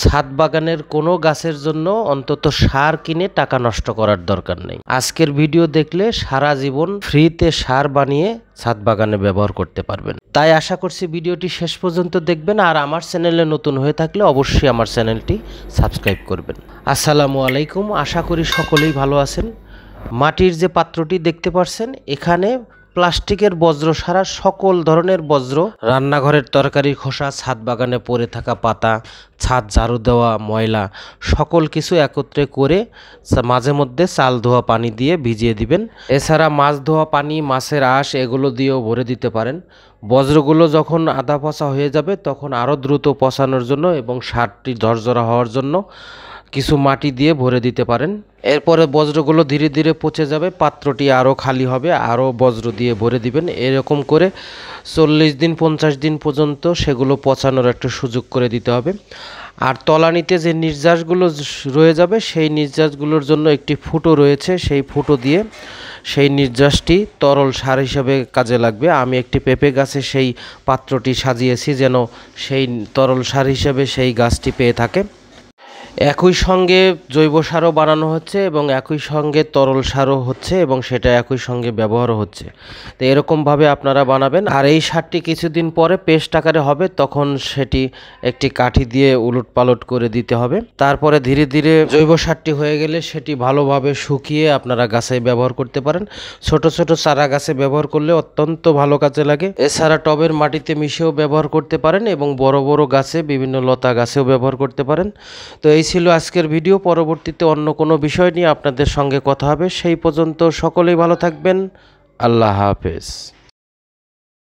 ছাদ বাগানের কোনো গাছের জন্য অন্তত সার কিনে টাকা নষ্ট করার দরকার নেই। আজকের ভিডিও দেখলে সারা জীবন ফ্রিতে সার বানিয়ে ছাদ বাগানে ব্যবহার করতে পারবেন। তাই আশা করছি ভিডিওটি শেষ পর্যন্ত দেখবেন, আর আমার চ্যানেলে নতুন হয়ে থাকলে অবশ্যই আমার চ্যানেলটি সাবস্ক্রাইব করবেন। আসসালামু আলাইকুম, আশা করি সকলেই ভালো আছেন। মাটির যে পাত্রটি দেখতে পাচ্ছেন, এখানে প্লাস্টিকের বজ্র ছাড়া সকল ধরনের বজ্র, রান্নাঘরের তরকারির খোসা, ছাদ বাগানে পড়ে থাকা পাতা, ছাদ ঝাড়ু দেওয়া ময়লা, সকল কিছু একত্রে করে মাঝে মধ্যে চাল ধোয়া পানি দিয়ে ভিজিয়ে দিবেন। এছাড়া মাছ ধোয়া পানি, মাছের আঁশ এগুলো দিয়েও ভরে দিতে পারেন। বজ্রগুলো যখন আধা পচা হয়ে যাবে তখন আরও দ্রুত পচানোর জন্য এবং সারটি ঝরঝরা হওয়ার জন্য কিছু মাটি দিয়ে ভরে দিতে পারেন। এরপরে বজ্রগুলো ধীরে ধীরে পচে যাবে, পাত্রটি আরও খালি হবে, আরও বজ্র দিয়ে ভরে দিবেন। এরকম করে 40 দিন 50 দিন পর্যন্ত সেগুলো পচানোর একটা সুযোগ করে দিতে হবে। আর তলানিতে যে নির্যাসগুলো রয়ে যাবে সেই নির্যাসগুলোর জন্য একটি ফুটো রয়েছে, সেই ফুটো দিয়ে সেই নির্যাসটি তরল সার হিসাবে কাজে লাগবে। আমি একটি পেঁপে গাছে সেই পাত্রটি সাজিয়েছি যেন সেই তরল সার হিসাবে সেই গাছটি পেয়ে থাকে। একই সঙ্গে জৈব সারও বানানো হচ্ছে এবং একই সঙ্গে তরল সারও হচ্ছে এবং সেটা একই সঙ্গে ব্যবহারও হচ্ছে। তো এরকমভাবে আপনারা বানাবেন। আর এই সারটি কিছুদিন পরে পেস্ট আকারে হবে, তখন সেটি একটি কাঠি দিয়ে উলট পালট করে দিতে হবে। তারপরে ধীরে ধীরে জৈব সারটি হয়ে গেলে সেটি ভালোভাবে শুকিয়ে আপনারা গাছে ব্যবহার করতে পারেন। ছোট ছোট চারা গাছে ব্যবহার করলে অত্যন্ত ভালো কাজে লাগে। এছাড়া টবের মাটিতে মিশেও ব্যবহার করতে পারেন এবং বড় বড় গাছে, বিভিন্ন লতা গাছেও ব্যবহার করতে পারেন। তো এই ছিল আজকের ভিডিও। পরবর্তীতে অন্য কোনো বিষয় নিয়ে আপনাদের সঙ্গে কথা হবে। সেই পর্যন্ত সকলেই ভালো থাকবেন। আল্লাহ হাফেজ।